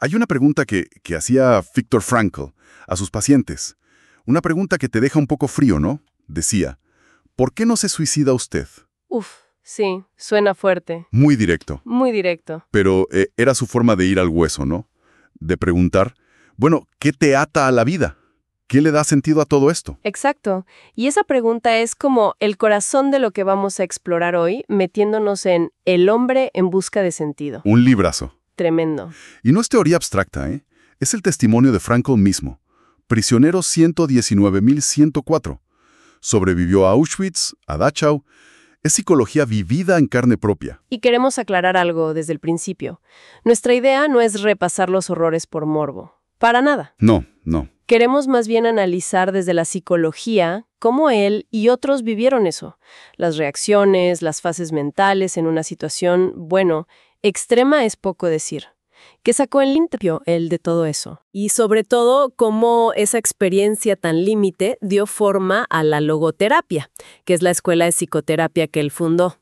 Hay una pregunta que hacía Viktor Frankl a sus pacientes. Una pregunta que te deja un poco frío, ¿no? Decía, ¿por qué no se suicida usted? Uf, sí, suena fuerte. Muy directo. Muy directo. Pero era su forma de ir al hueso, ¿no? De preguntar, bueno, ¿qué te ata a la vida? ¿Qué le da sentido a todo esto? Exacto. Y esa pregunta es como el corazón de lo que vamos a explorar hoy, metiéndonos en el hombre en busca de sentido. Un librazo. Tremendo. Y no es teoría abstracta, ¿eh? Es el testimonio de Frankl mismo. Prisionero 119.104. Sobrevivió a Auschwitz, a Dachau. Es psicología vivida en carne propia. Y queremos aclarar algo desde el principio. Nuestra idea no es repasar los horrores por morbo. Para nada. No, no. Queremos más bien analizar desde la psicología cómo él y otros vivieron eso. Las reacciones, las fases mentales en una situación, bueno, extrema es poco decir. ¿Qué sacó en limpio él de todo eso? Y sobre todo, cómo esa experiencia tan límite dio forma a la logoterapia, que es la escuela de psicoterapia que él fundó.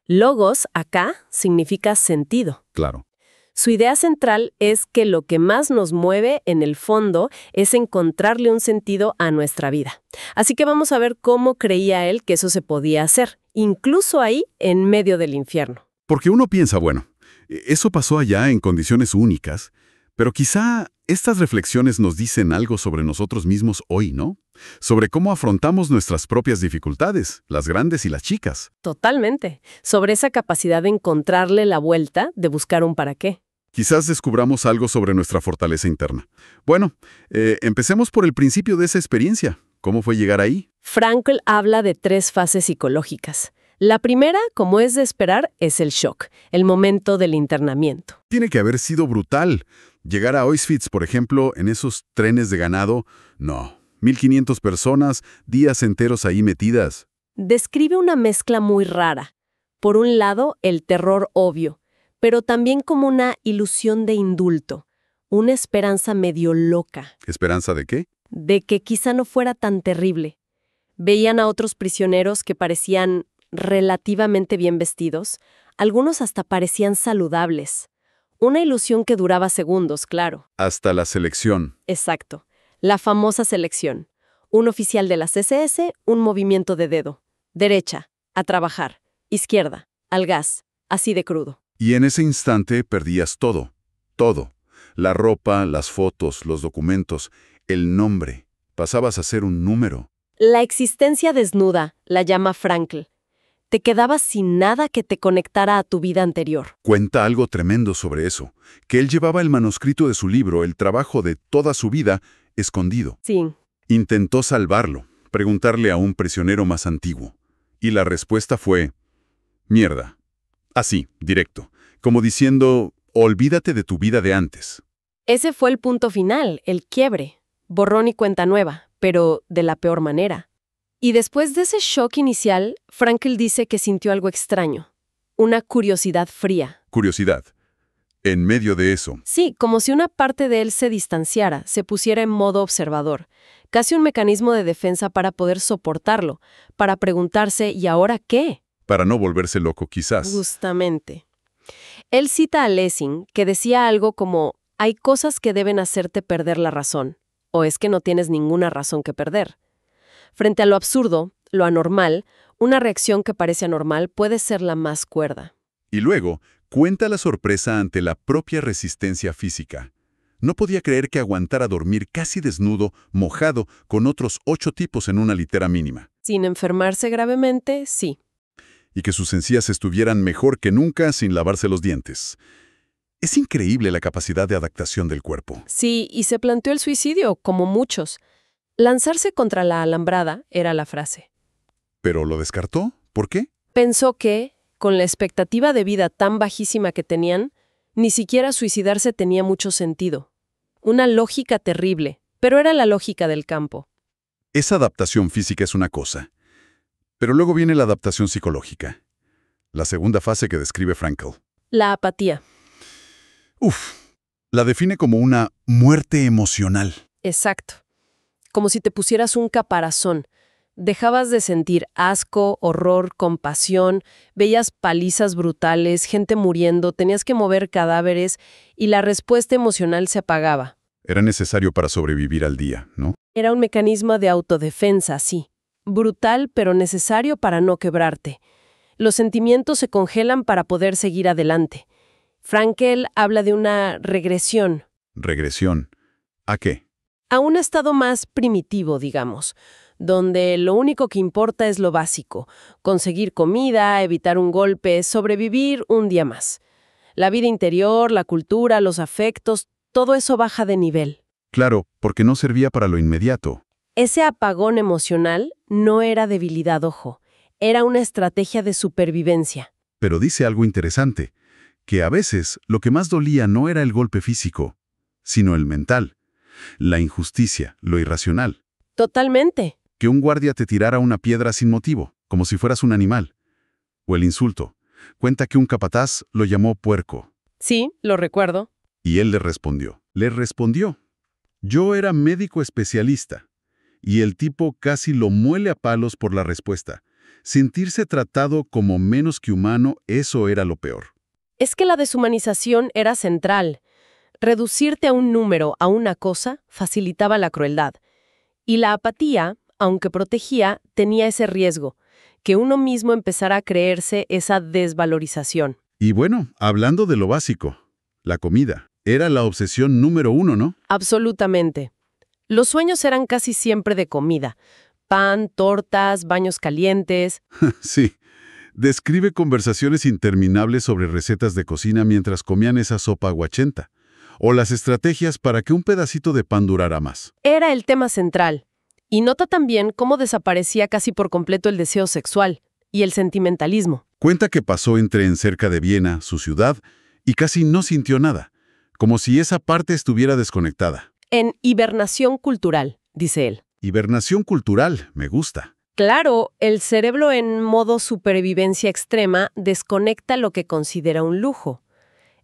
Logos, acá, significa sentido. Claro. Su idea central es que lo que más nos mueve, en el fondo, es encontrarle un sentido a nuestra vida. Así que vamos a ver cómo creía él que eso se podía hacer, incluso ahí, en medio del infierno. Porque uno piensa, bueno, eso pasó allá en condiciones únicas, pero quizá estas reflexiones nos dicen algo sobre nosotros mismos hoy, ¿no? Sobre cómo afrontamos nuestras propias dificultades, las grandes y las chicas. Totalmente. Sobre esa capacidad de encontrarle la vuelta, de buscar un para qué. Quizás descubramos algo sobre nuestra fortaleza interna. Bueno, empecemos por el principio de esa experiencia. ¿Cómo fue llegar ahí? Frankl habla de 3 fases psicológicas. La primera, como es de esperar, es el shock, el momento del internamiento. Tiene que haber sido brutal. Llegar a Auschwitz, por ejemplo, en esos trenes de ganado, no. 1.500 personas, días enteros ahí metidas. Describe una mezcla muy rara. Por un lado, el terror obvio, pero también como una ilusión de indulto, una esperanza medio loca. ¿Esperanza de qué? De que quizá no fuera tan terrible. Veían a otros prisioneros que parecían relativamente bien vestidos, algunos hasta parecían saludables. Una ilusión que duraba segundos, claro. Hasta la selección. Exacto. La famosa selección. Un oficial de las SS, un movimiento de dedo. Derecha, a trabajar. Izquierda, al gas. Así de crudo. Y en ese instante perdías todo. Todo. La ropa, las fotos, los documentos, el nombre. Pasabas a ser un número. La existencia desnuda, la llama Frankl. Te quedabas sin nada que te conectara a tu vida anterior. Cuenta algo tremendo sobre eso, que él llevaba el manuscrito de su libro, el trabajo de toda su vida, escondido. Sí. Intentó salvarlo, preguntarle a un prisionero más antiguo. Y la respuesta fue, mierda. Así, directo, como diciendo, olvídate de tu vida de antes. Ese fue el punto final, el quiebre. Borrón y cuenta nueva, pero de la peor manera. Y después de ese shock inicial, Frankl dice que sintió algo extraño. Una curiosidad fría. Curiosidad. En medio de eso, Sí, como si una parte de él se distanciara, se pusiera en modo observador. Casi un mecanismo de defensa para poder soportarlo, para preguntarse, ¿y ahora qué? para no volverse loco quizás. Justamente. Él cita a Lessing, que decía algo como, hay cosas que deben hacerte perder la razón, o es que no tienes ninguna razón que perder. Frente a lo absurdo, lo anormal, una reacción que parece anormal puede ser la más cuerda. Y luego, cuenta la sorpresa ante la propia resistencia física. No podía creer que aguantara dormir casi desnudo, mojado, con otros 8 tipos en una litera mínima. Sin enfermarse gravemente, sí. Y que sus encías estuvieran mejor que nunca sin lavarse los dientes. Es increíble la capacidad de adaptación del cuerpo. Sí, y se planteó el suicidio, como muchos. Lanzarse contra la alambrada era la frase. ¿Pero lo descartó? ¿Por qué? Pensó que, con la expectativa de vida tan bajísima que tenían, ni siquiera suicidarse tenía mucho sentido. Una lógica terrible, pero era la lógica del campo. Esa adaptación física es una cosa. Pero luego viene la adaptación psicológica. La segunda fase que describe Frankl. La apatía. La define como una muerte emocional. Exacto. Como si te pusieras un caparazón. Dejabas de sentir asco, horror, compasión, veías palizas brutales, gente muriendo, tenías que mover cadáveres y la respuesta emocional se apagaba. Era necesario para sobrevivir al día, ¿no? Era un mecanismo de autodefensa, sí. Brutal, pero necesario para no quebrarte. Los sentimientos se congelan para poder seguir adelante. Frankl habla de una regresión. Regresión. ¿A qué? A un estado más primitivo, digamos, donde lo único que importa es lo básico, conseguir comida, evitar un golpe, sobrevivir un día más. La vida interior, la cultura, los afectos, todo eso baja de nivel. Claro, porque no servía para lo inmediato. Ese apagón emocional no era debilidad, ojo, era una estrategia de supervivencia. Pero dice algo interesante, que a veces lo que más dolía no era el golpe físico, sino el mental, la injusticia, lo irracional. Totalmente. Que un guardia te tirara una piedra sin motivo, como si fueras un animal. O el insulto. Cuenta que un capataz lo llamó puerco. Sí, lo recuerdo. Y él le respondió. Yo era médico especialista. Y el tipo casi lo muele a palos por la respuesta. Sentirse tratado como menos que humano, eso era lo peor. Es que la deshumanización era central. Reducirte a un número, a una cosa, facilitaba la crueldad. Y la apatía, aunque protegía, tenía ese riesgo, que uno mismo empezara a creerse esa desvalorización. Y bueno, hablando de lo básico, la comida. Era la obsesión número 1, ¿no? Absolutamente. Los sueños eran casi siempre de comida. Pan, tortas, baños calientes. Sí. Describe conversaciones interminables sobre recetas de cocina mientras comían esa sopa aguachenta. O las estrategias para que un pedacito de pan durara más. Era el tema central. Y nota también cómo desaparecía casi por completo el deseo sexual y el sentimentalismo. Cuenta que pasó en tren cerca de Viena, su ciudad, y casi no sintió nada, como si esa parte estuviera desconectada. En hibernación cultural, dice él. Hibernación cultural, me gusta. Claro, el cerebro en modo supervivencia extrema desconecta lo que considera un lujo.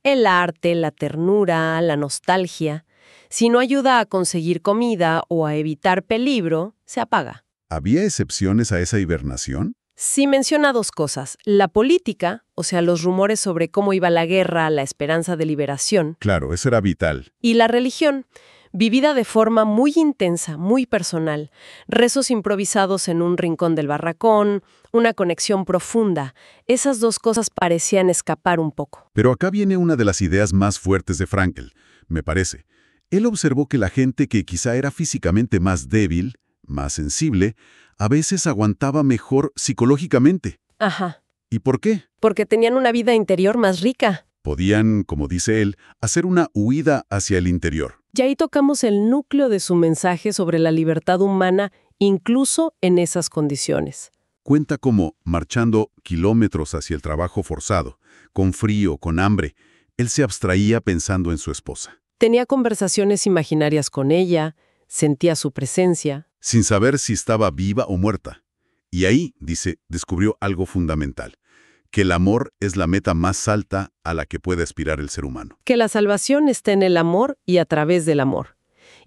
El arte, la ternura, la nostalgia. Si no ayuda a conseguir comida o a evitar peligro, se apaga. ¿Había excepciones a esa hibernación? Sí menciona dos cosas. La política, o sea, los rumores sobre cómo iba la guerra, la esperanza de liberación. Claro, eso era vital. Y la religión, vivida de forma muy intensa, muy personal. Rezos improvisados en un rincón del barracón, una conexión profunda. Esas dos cosas parecían escapar un poco. Pero acá viene una de las ideas más fuertes de Frankl, me parece. Él observó que la gente que quizá era físicamente más débil, más sensible, a veces aguantaba mejor psicológicamente. Ajá. ¿Y por qué? Porque tenían una vida interior más rica. Podían, como dice él, hacer una huida hacia el interior. Y ahí tocamos el núcleo de su mensaje sobre la libertad humana, incluso en esas condiciones. Cuenta cómo, marchando kilómetros hacia el trabajo forzado, con frío, con hambre, él se abstraía pensando en su esposa. Tenía conversaciones imaginarias con ella, sentía su presencia. Sin saber si estaba viva o muerta. Y ahí, dice, descubrió algo fundamental, que el amor es la meta más alta a la que puede aspirar el ser humano. Que la salvación está en el amor y a través del amor.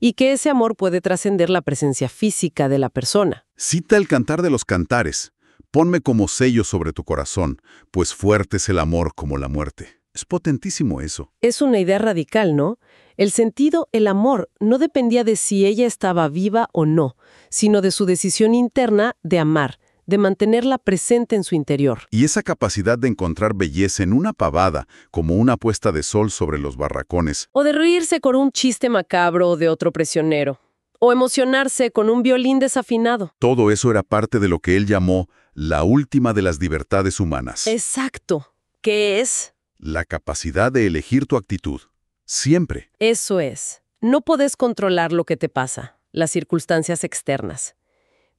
Y que ese amor puede trascender la presencia física de la persona. Cita el Cantar de los Cantares. Ponme como sello sobre tu corazón, pues fuerte es el amor como la muerte. Es potentísimo eso. Es una idea radical, ¿no? El sentido, el amor, no dependía de si ella estaba viva o no, sino de su decisión interna de amar, de mantenerla presente en su interior. Y esa capacidad de encontrar belleza en una pavada, como una puesta de sol sobre los barracones. O de reírse con un chiste macabro de otro prisionero. O emocionarse con un violín desafinado. Todo eso era parte de lo que él llamó la última de las libertades humanas. Exacto. ¿Qué es? La capacidad de elegir tu actitud. Siempre. Eso es. No podés controlar lo que te pasa, las circunstancias externas.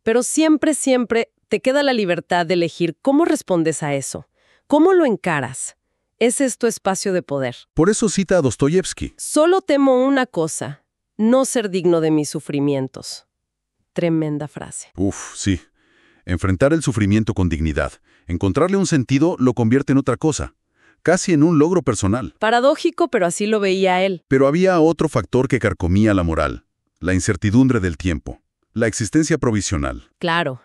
Pero siempre, siempre te queda la libertad de elegir cómo respondes a eso, cómo lo encaras. Ese es tu espacio de poder. Por eso cita a Dostoyevsky. Solo temo una cosa, no ser digno de mis sufrimientos. Tremenda frase. Uf, sí. Enfrentar el sufrimiento con dignidad, encontrarle un sentido, lo convierte en otra cosa. Casi en un logro personal. Paradójico, pero así lo veía él. Pero había otro factor que carcomía la moral, la incertidumbre del tiempo, la existencia provisional. Claro.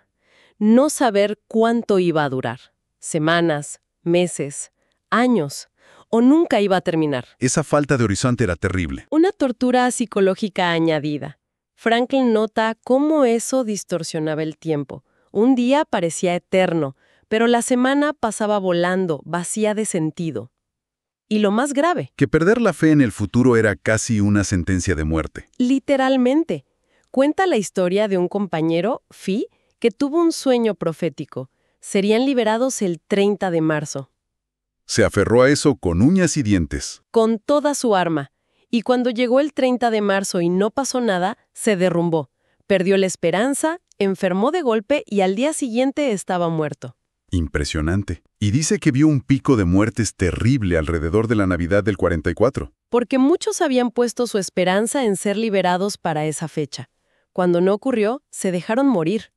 No saber cuánto iba a durar. Semanas, meses, años, o nunca iba a terminar. Esa falta de horizonte era terrible. Una tortura psicológica añadida. Franklin nota cómo eso distorsionaba el tiempo. Un día parecía eterno, pero la semana pasaba volando, vacía de sentido. Y lo más grave, Que perder la fe en el futuro era casi una sentencia de muerte. literalmente, cuenta la historia de un compañero, Fi, que tuvo un sueño profético. Serían liberados el 30 de marzo, Se aferró a eso con uñas y dientes. con toda su arma. Y cuando llegó el 30 de marzo y no pasó nada, se derrumbó. Perdió la esperanza, enfermó de golpe y al día siguiente estaba muerto. Impresionante. Y dice que vio un pico de muertes terrible alrededor de la Navidad del 44. Porque muchos habían puesto su esperanza en ser liberados para esa fecha. Cuando no ocurrió, se dejaron morir.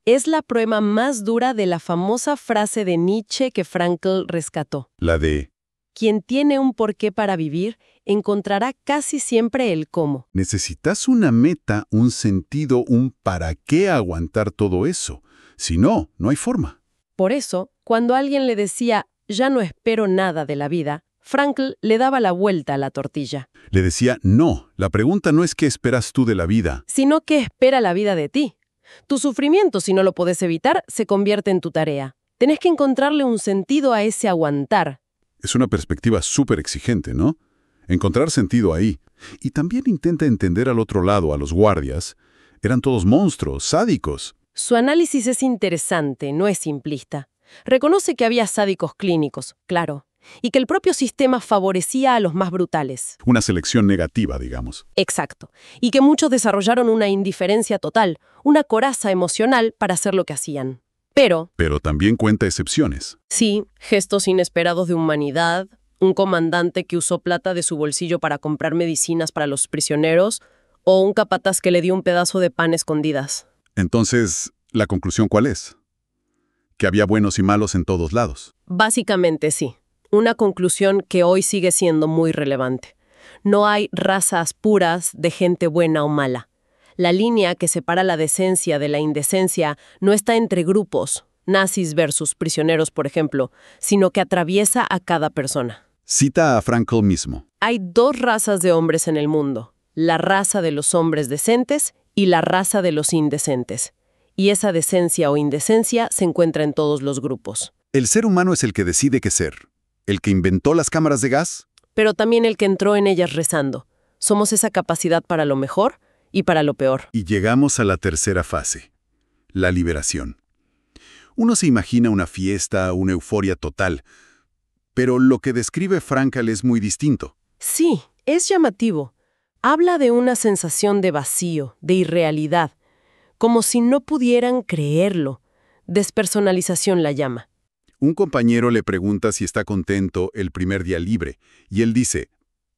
Es la prueba más dura de la famosa frase de Nietzsche que Frankl rescató. La de, Quien tiene un porqué para vivir, encontrará casi siempre el cómo. necesitas una meta, un sentido, un para qué aguantar todo eso. Si no, no hay forma. Por eso, cuando alguien le decía, ya no espero nada de la vida, Frankl le daba la vuelta a la tortilla. Le decía, no, la pregunta no es qué esperas tú de la vida. Sino qué espera la vida de ti. Tu sufrimiento, si no lo podés evitar, se convierte en tu tarea. Tenés que encontrarle un sentido a ese aguantar. Es una perspectiva súper exigente, ¿no? Encontrar sentido ahí. Y también intenta entender al otro lado, a los guardias. Eran todos monstruos, sádicos. Su análisis es interesante, no es simplista. Reconoce que había sádicos clínicos, claro, y que el propio sistema favorecía a los más brutales. Una selección negativa, digamos. Exacto. Y que muchos desarrollaron una indiferencia total, una coraza emocional para hacer lo que hacían. Pero, Pero también cuenta excepciones. sí, gestos inesperados de humanidad, un comandante que usó plata de su bolsillo para comprar medicinas para los prisioneros, o un capataz que le dio un pedazo de pan a escondidas. Entonces, ¿la conclusión cuál es? Que había buenos y malos en todos lados. Básicamente sí. Una conclusión que hoy sigue siendo muy relevante. No hay razas puras de gente buena o mala. La línea que separa la decencia de la indecencia no está entre grupos, nazis versus prisioneros, por ejemplo, sino que atraviesa a cada persona. Cita a Frankl mismo. Hay dos razas de hombres en el mundo, la raza de los hombres decentes y la raza de los indecentes. Y esa decencia o indecencia se encuentra en todos los grupos. El ser humano es el que decide qué ser. ¿El que inventó las cámaras de gas? Pero también el que entró en ellas rezando. Somos esa capacidad para lo mejor y para lo peor. Y llegamos a la tercera fase, la liberación. Uno se imagina una fiesta, una euforia total, pero lo que describe Frankl es muy distinto. Sí, es llamativo. Habla de una sensación de vacío, de irrealidad, como si no pudieran creerlo. Despersonalización la llama. Un compañero le pregunta si está contento el primer día libre, y él dice,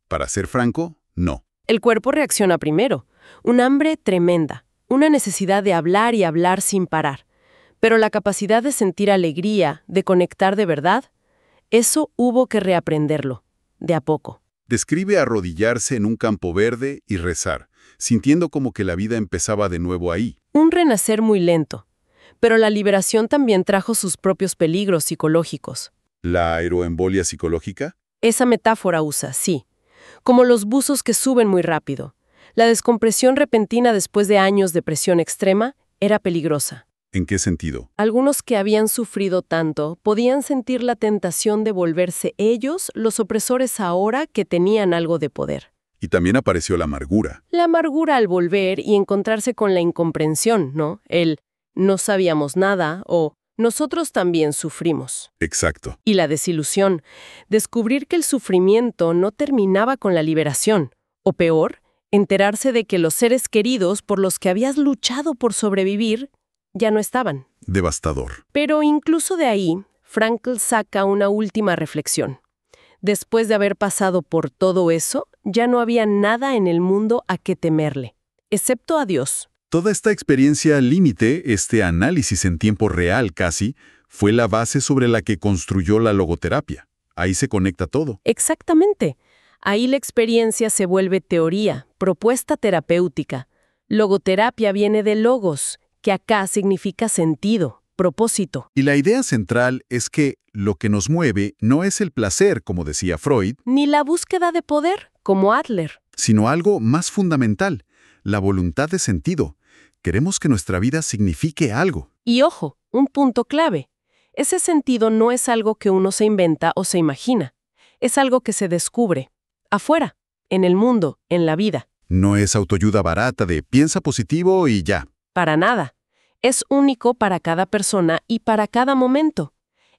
para ser franco, no. El cuerpo reacciona primero. Un hambre tremenda, una necesidad de hablar y hablar sin parar. Pero la capacidad de sentir alegría, de conectar de verdad, eso hubo que reaprenderlo, de a poco. Describe arrodillarse en un campo verde y rezar, sintiendo como que la vida empezaba de nuevo ahí. Un renacer muy lento. Pero la liberación también trajo sus propios peligros psicológicos. ¿La aeroembolia psicológica? Esa metáfora usa, sí, como los buzos que suben muy rápido. La descompresión repentina después de años de presión extrema era peligrosa. ¿En qué sentido? Algunos que habían sufrido tanto podían sentir la tentación de volverse ellos los opresores ahora que tenían algo de poder. Y también apareció la amargura. La amargura al volver y encontrarse con la incomprensión, ¿no? El no sabíamos nada o nosotros también sufrimos. Exacto. Y la desilusión, descubrir que el sufrimiento no terminaba con la liberación. O peor, enterarse de que los seres queridos por los que habías luchado por sobrevivir ya no estaban. Devastador. Pero incluso de ahí, Frankl saca una última reflexión. Después de haber pasado por todo eso, ya no había nada en el mundo a qué temerle, excepto a Dios. Toda esta experiencia límite, este análisis en tiempo real casi, fue la base sobre la que construyó la logoterapia. Ahí se conecta todo. Exactamente. Ahí la experiencia se vuelve teoría, propuesta terapéutica. Logoterapia viene de logos, que acá significa sentido. propósito. Y la idea central es que lo que nos mueve no es el placer, como decía Freud, Ni la búsqueda de poder, como Adler. sino algo más fundamental, la voluntad de sentido. Queremos que nuestra vida signifique algo. Y ojo, un punto clave. Ese sentido no es algo que uno se inventa o se imagina. Es algo que se descubre. Afuera, en el mundo, en la vida. No es autoayuda barata de piensa positivo y ya. Para nada. Es único para cada persona y para cada momento.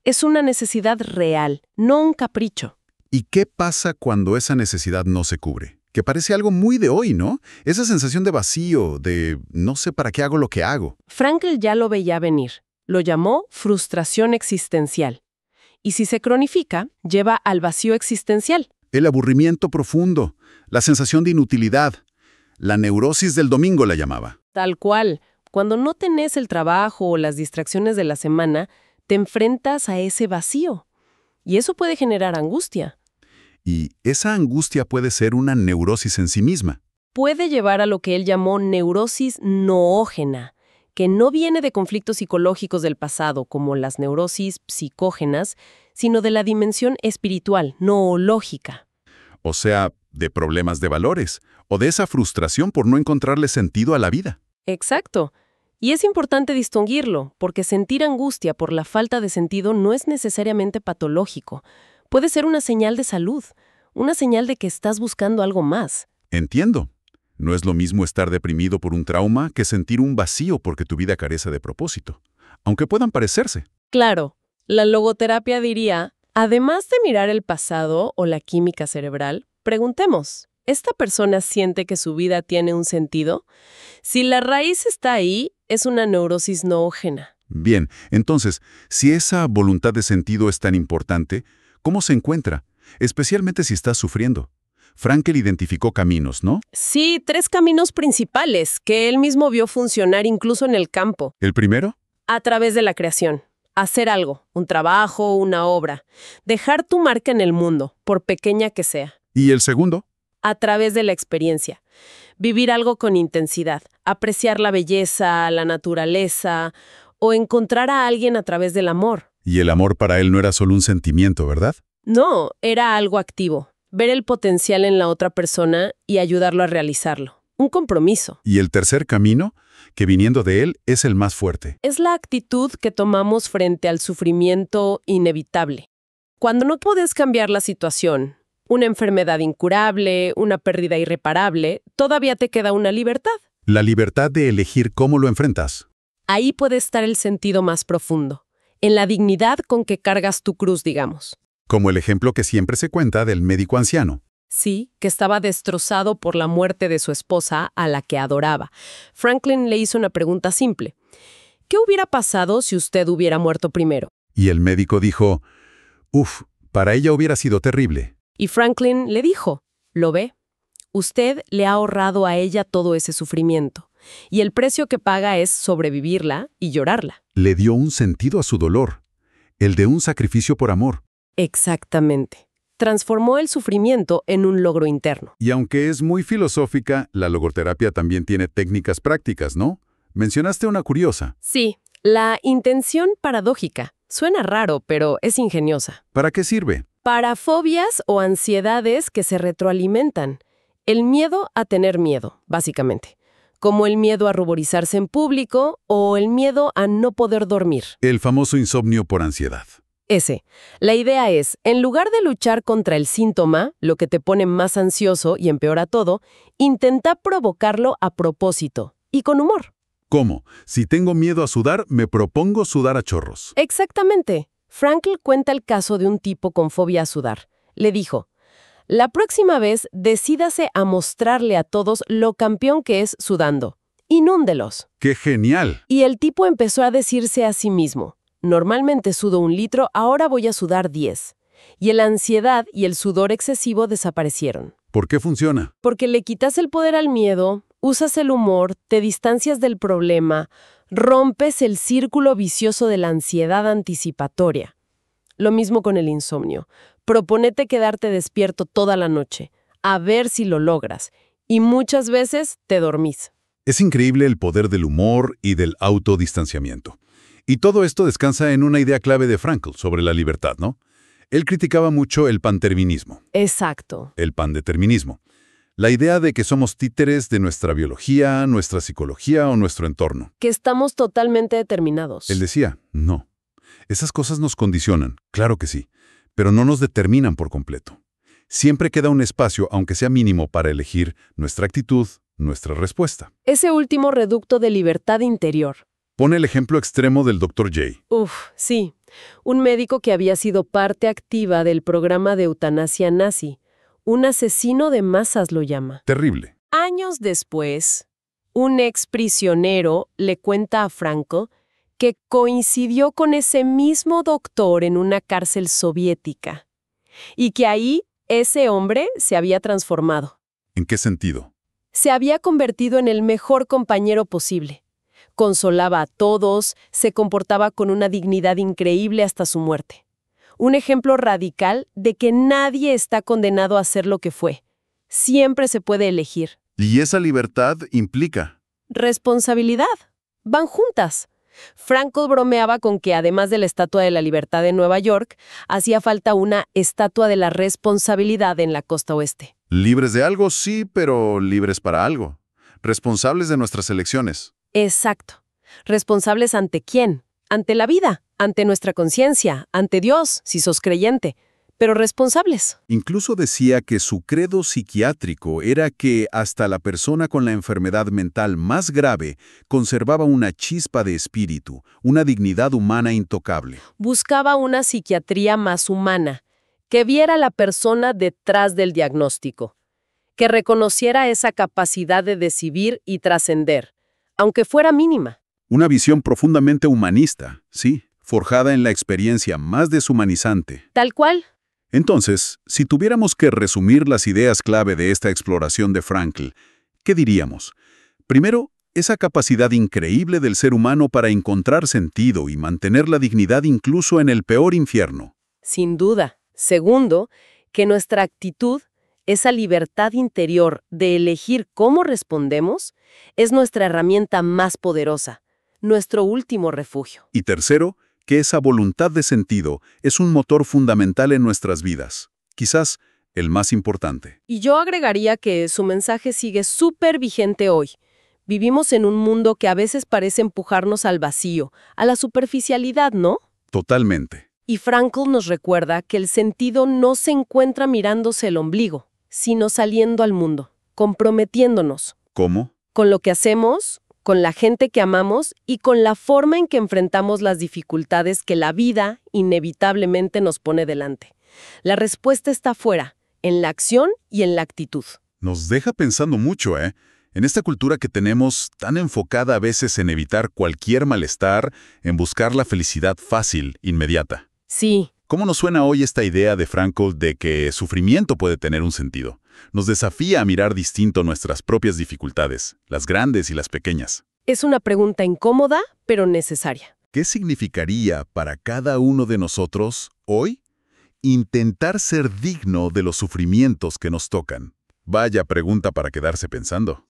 Es una necesidad real, no un capricho. ¿Y qué pasa cuando esa necesidad no se cubre? Que parece algo muy de hoy, ¿no? Esa sensación de vacío, de no sé para qué hago lo que hago. Frankl ya lo veía venir. Lo llamó frustración existencial. Y si se cronifica, lleva al vacío existencial. El aburrimiento profundo, la sensación de inutilidad, la neurosis del domingo la llamaba. Tal cual. Cuando no tenés el trabajo o las distracciones de la semana, te enfrentas a ese vacío. Y eso puede generar angustia. Y esa angustia puede ser una neurosis en sí misma. Puede llevar a lo que él llamó neurosis noógena, que no viene de conflictos psicológicos del pasado, como las neurosis psicógenas, sino de la dimensión espiritual, noológica. O sea, de problemas de valores, o de esa frustración por no encontrarle sentido a la vida. Exacto. Y es importante distinguirlo, porque sentir angustia por la falta de sentido no es necesariamente patológico. Puede ser una señal de salud, una señal de que estás buscando algo más. Entiendo. No es lo mismo estar deprimido por un trauma que sentir un vacío porque tu vida carece de propósito, aunque puedan parecerse. Claro, la logoterapia diría, además de mirar el pasado o la química cerebral, preguntemos, ¿esta persona siente que su vida tiene un sentido? Si la raíz está ahí, es una neurosis noógena. Bien, entonces, si esa voluntad de sentido es tan importante, ¿cómo se encuentra? Especialmente si estás sufriendo. Frankl identificó caminos, ¿no? Sí, 3 caminos principales que él mismo vio funcionar incluso en el campo. ¿El primero? A través de la creación. Hacer algo, un trabajo, una obra. Dejar tu marca en el mundo, por pequeña que sea. ¿Y el segundo? A través de la experiencia. Vivir algo con intensidad. Apreciar la belleza, la naturaleza, o encontrar a alguien a través del amor. Y el amor para él no era solo un sentimiento, ¿verdad? No, era algo activo. Ver el potencial en la otra persona y ayudarlo a realizarlo. Un compromiso. Y el tercer camino, que viniendo de él es el más fuerte. Es la actitud que tomamos frente al sufrimiento inevitable. Cuando no puedes cambiar la situación, una enfermedad incurable, una pérdida irreparable, todavía te queda una libertad. La libertad de elegir cómo lo enfrentas. Ahí puede estar el sentido más profundo, en la dignidad con que cargas tu cruz, digamos. Como el ejemplo que siempre se cuenta del médico anciano. Sí, que estaba destrozado por la muerte de su esposa, a la que adoraba. Franklin le hizo una pregunta simple. ¿Qué hubiera pasado si usted hubiera muerto primero? Y el médico dijo, para ella hubiera sido terrible. Y Franklin le dijo, ¿lo ve? Usted le ha ahorrado a ella todo ese sufrimiento. Y el precio que paga es sobrevivirla y llorarla. Le dio un sentido a su dolor, el de un sacrificio por amor. Exactamente. Transformó el sufrimiento en un logro interno. Y aunque es muy filosófica, la logoterapia también tiene técnicas prácticas, ¿no? Mencionaste una curiosa. Sí, la intención paradójica. Suena raro, pero es ingeniosa. ¿Para qué sirve? Para fobias o ansiedades que se retroalimentan. El miedo a tener miedo, básicamente. Como el miedo a ruborizarse en público o el miedo a no poder dormir. El famoso insomnio por ansiedad. Ese. La idea es, en lugar de luchar contra el síntoma, lo que te pone más ansioso y empeora todo, intenta provocarlo a propósito y con humor. ¿Cómo? Si tengo miedo a sudar, me propongo sudar a chorros. Exactamente. Frankl cuenta el caso de un tipo con fobia a sudar. Le dijo, la próxima vez decídase a mostrarle a todos lo campeón que es sudando. Inúndelos. ¡Qué genial! Y el tipo empezó a decirse a sí mismo, normalmente sudo 1 litro, ahora voy a sudar 10. Y la ansiedad y el sudor excesivo desaparecieron. ¿Por qué funciona? Porque le quitas el poder al miedo, usas el humor, te distancias del problema, rompes el círculo vicioso de la ansiedad anticipatoria. Lo mismo con el insomnio. Proponete quedarte despierto toda la noche, a ver si lo logras. Y muchas veces te dormís. Es increíble el poder del humor y del autodistanciamiento. Y todo esto descansa en una idea clave de Frankl sobre la libertad, ¿no? Él criticaba mucho el pandeterminismo. Exacto. El pandeterminismo. La idea de que somos títeres de nuestra biología, nuestra psicología o nuestro entorno. Que estamos totalmente determinados. Él decía, no. Esas cosas nos condicionan, claro que sí, pero no nos determinan por completo. Siempre queda un espacio, aunque sea mínimo, para elegir nuestra actitud, nuestra respuesta. Ese último reducto de libertad interior. Pone el ejemplo extremo del Dr. J. Sí. Un médico que había sido parte activa del programa de eutanasia nazi. Un asesino de masas lo llama. Terrible. Años después, un ex prisionero le cuenta a Frankl que coincidió con ese mismo doctor en una cárcel soviética y que ahí ese hombre se había transformado. ¿En qué sentido? Se había convertido en el mejor compañero posible. Consolaba a todos, se comportaba con una dignidad increíble hasta su muerte. Un ejemplo radical de que nadie está condenado a ser lo que fue. Siempre se puede elegir. Y esa libertad implica Responsabilidad. Van juntas. Frankl bromeaba con que, además de la Estatua de la Libertad en Nueva York, hacía falta una Estatua de la Responsabilidad en la costa oeste. libres de algo, sí, pero libres para algo. Responsables de nuestras elecciones. Exacto. ¿Responsables ante quién? Ante la vida, ante nuestra conciencia, ante Dios, si sos creyente. Pero responsables. Incluso decía que su credo psiquiátrico era que hasta la persona con la enfermedad mental más grave conservaba una chispa de espíritu, una dignidad humana intocable. Buscaba una psiquiatría más humana, que viera a la persona detrás del diagnóstico, que reconociera esa capacidad de decidir y trascender, aunque fuera mínima. Una visión profundamente humanista, sí, forjada en la experiencia más deshumanizante. Tal cual. Entonces, si tuviéramos que resumir las ideas clave de esta exploración de Frankl, ¿qué diríamos? Primero, esa capacidad increíble del ser humano para encontrar sentido y mantener la dignidad incluso en el peor infierno. Sin duda. Segundo, que nuestra actitud, esa libertad interior de elegir cómo respondemos, es nuestra herramienta más poderosa, nuestro último refugio. Y tercero, que esa voluntad de sentido es un motor fundamental en nuestras vidas, quizás el más importante. Y yo agregaría que su mensaje sigue súper vigente hoy. Vivimos en un mundo que a veces parece empujarnos al vacío, a la superficialidad, ¿no? Totalmente. Y Frankl nos recuerda que el sentido no se encuentra mirándose el ombligo, sino saliendo al mundo, comprometiéndonos. ¿Cómo? Con lo que hacemos, con la gente que amamos y con la forma en que enfrentamos las dificultades que la vida inevitablemente nos pone delante. La respuesta está afuera, en la acción y en la actitud. Nos deja pensando mucho, ¿eh? En esta cultura que tenemos tan enfocada a veces en evitar cualquier malestar, en buscar la felicidad fácil, inmediata. Sí. ¿Cómo nos suena hoy esta idea de Frankl de que sufrimiento puede tener un sentido? Nos desafía a mirar distinto nuestras propias dificultades, las grandes y las pequeñas. Es una pregunta incómoda, pero necesaria. ¿Qué significaría para cada uno de nosotros, hoy, intentar ser digno de los sufrimientos que nos tocan? Vaya pregunta para quedarse pensando.